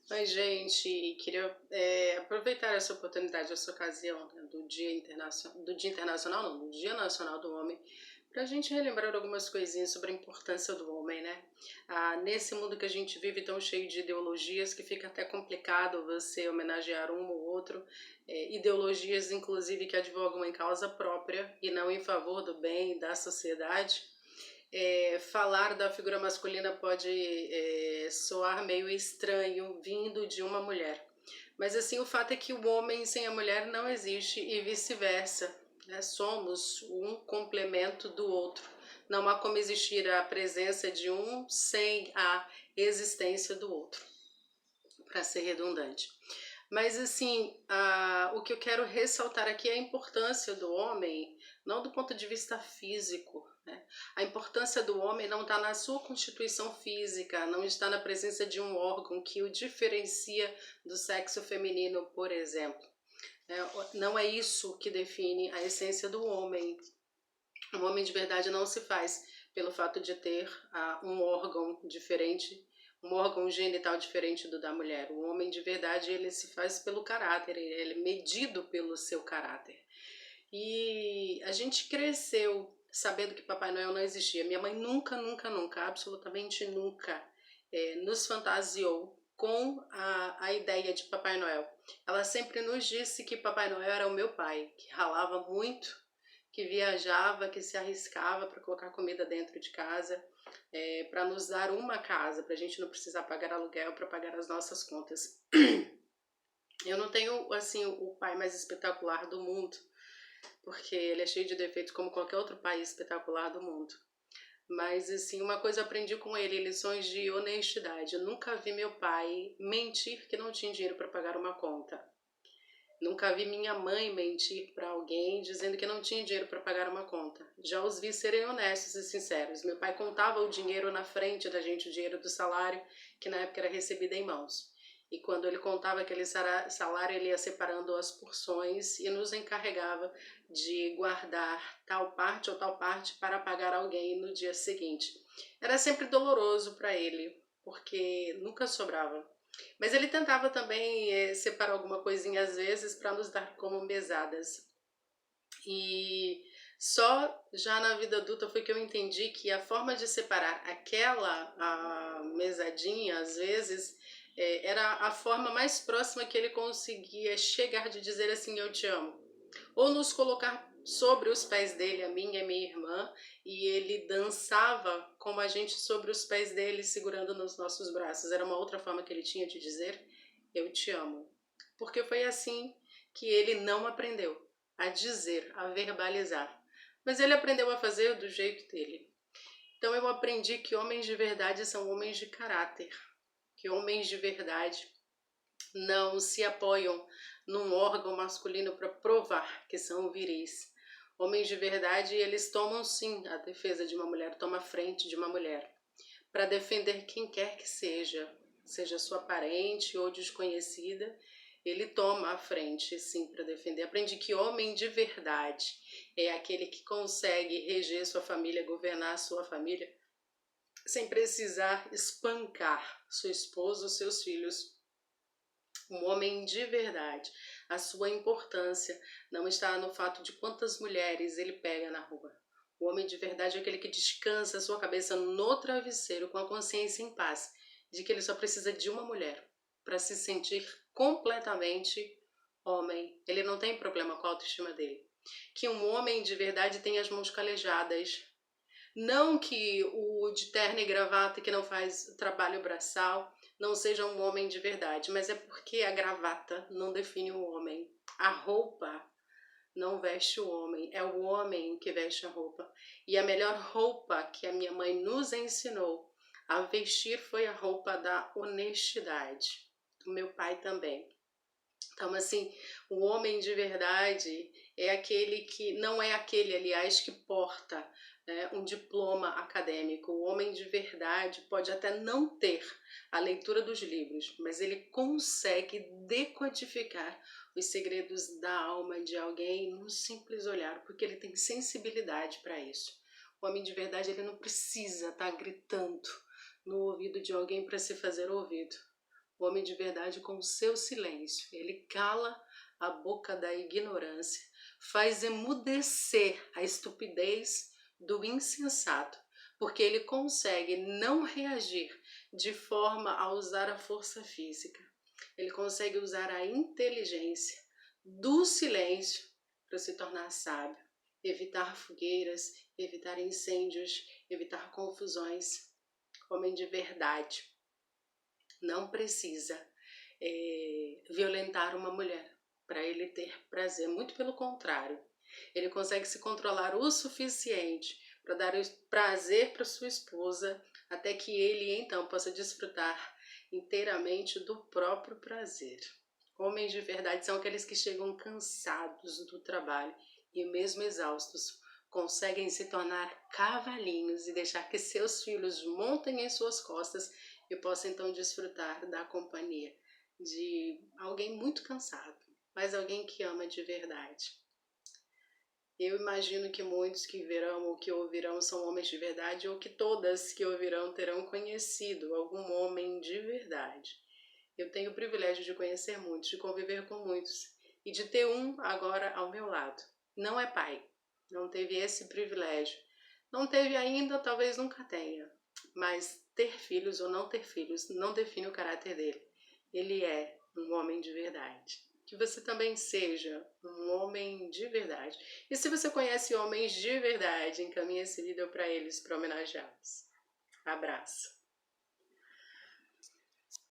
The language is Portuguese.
Oi, gente, queria aproveitar essa oportunidade, essa ocasião, né, do Dia Internacional, não, do Dia Nacional do Homem, para a gente relembrar algumas coisinhas sobre a importância do homem, né? Nesse mundo que a gente vive tão cheio de ideologias que fica até complicado você homenagear um ou outro, ideologias inclusive que advogam em causa própria e não em favor do bem da sociedade. Falar da figura masculina pode soar meio estranho vindo de uma mulher. Mas assim, o fato é que o homem sem a mulher não existe e vice-versa, né? Somos um complemento do outro. Não há como existir a presença de um sem a existência do outro, para ser redundante. Mas assim, o que eu quero ressaltar aqui é a importância do homem, não do ponto de vista físico, né? A importância do homem não está na sua constituição física, não está na presença de um órgão que o diferencia do sexo feminino, por exemplo. Não é isso que define a essência do homem. O homem de verdade não se faz pelo fato de ter um órgão diferente, um órgão genital diferente do da mulher. O homem de verdade ele se faz pelo caráter, ele é medido pelo seu caráter. E a gente cresceu sabendo que Papai Noel não existia. Minha mãe nunca, nunca, nunca, absolutamente nunca nos fantasiou com a ideia de Papai Noel. Ela sempre nos disse que Papai Noel era o meu pai, que ralava muito, que viajava, que se arriscava para colocar comida dentro de casa, para nos dar uma casa, para a gente não precisar pagar aluguel, para pagar as nossas contas. Eu não tenho assim o pai mais espetacular do mundo, porque ele é cheio de defeitos como qualquer outro pai espetacular do mundo. Mas assim, uma coisa eu aprendi com ele, lições de honestidade. Eu nunca vi meu pai mentir que não tinha dinheiro para pagar uma conta. Nunca vi minha mãe mentir para alguém dizendo que não tinha dinheiro para pagar uma conta. Já os vi serem honestos e sinceros. Meu pai contava o dinheiro na frente da gente, o dinheiro do salário, que na época era recebido em mãos. E quando ele contava aquele salário, ele ia separando as porções e nos encarregava de guardar tal parte ou tal parte para pagar alguém no dia seguinte. Era sempre doloroso para ele, porque nunca sobrava. Mas ele tentava também separar alguma coisinha às vezes para nos dar como mesadas. E só já na vida adulta foi que eu entendi que a forma de separar aquela mesadinha, às vezes, era a forma mais próxima que ele conseguia chegar de dizer assim: Eu te amo. Ou nos colocar sobre os pés dele, a minha e a minha irmã, e ele dançava como a gente sobre os pés dele, segurando nos nossos braços. Era uma outra forma que ele tinha de dizer: Eu te amo. Porque foi assim que ele não aprendeu a dizer, a verbalizar. Mas ele aprendeu a fazer do jeito dele. Então eu aprendi que homens de verdade são homens de caráter, que homens de verdade não se apoiam num órgão masculino para provar que são viris. Homens de verdade, eles tomam sim a defesa de uma mulher, tomam a frente de uma mulher, para defender quem quer que seja, seja sua parente ou desconhecida, ele toma a frente, sim, para defender. Aprendi que homem de verdade é aquele que consegue reger sua família, governar a sua família, sem precisar espancar sua esposa ou seus filhos. Um homem de verdade, a sua importância não está no fato de quantas mulheres ele pega na rua. O homem de verdade é aquele que descansa a sua cabeça no travesseiro com a consciência em paz de que ele só precisa de uma mulher para se sentir completamente homem. Ele não tem problema com a autoestima dele. Que um homem de verdade tem as mãos calejadas. Não que o de terno e gravata que não faz trabalho braçal não seja um homem de verdade, mas é porque a gravata não define o homem. A roupa não veste o homem, é o homem que veste a roupa. E a melhor roupa que a minha mãe nos ensinou a vestir foi a roupa da honestidade. Do meu pai também. Então, assim, o homem de verdade é aquele que, não é aquele, aliás, que porta, né, um diploma acadêmico. O homem de verdade pode até não ter a leitura dos livros, mas ele consegue decodificar os segredos da alma de alguém num simples olhar, porque ele tem sensibilidade para isso. O homem de verdade ele não precisa estar gritando no ouvido de alguém para se fazer ouvido. O homem de verdade, com o seu silêncio, ele cala a boca da ignorância, faz emudecer a estupidez do insensato, porque ele consegue não reagir de forma a usar a força física. Ele consegue usar a inteligência do silêncio para se tornar sábio, evitar fogueiras, evitar incêndios, evitar confusões. Homem de verdade não precisa violentar uma mulher para ele ter prazer, muito pelo contrário. Ele consegue se controlar o suficiente para dar prazer para sua esposa, até que ele então possa desfrutar inteiramente do próprio prazer. Homens de verdade são aqueles que chegam cansados do trabalho e mesmo exaustos, conseguem se tornar cavalinhos e deixar que seus filhos montem em suas costas e possam então desfrutar da companhia de alguém muito cansado, mas alguém que ama de verdade. Eu imagino que muitos que verão ou que ouvirão são homens de verdade, ou que todas que ouvirão terão conhecido algum homem de verdade. Eu tenho o privilégio de conhecer muitos, de conviver com muitos e de ter um agora ao meu lado. Não é pai, não teve esse privilégio. Não teve ainda, talvez nunca tenha, mas ter filhos ou não ter filhos não define o caráter dele. Ele é um homem de verdade. Que você também seja um homem de verdade. E se você conhece homens de verdade, encaminhe esse vídeo para eles, para homenageá-los. Abraço.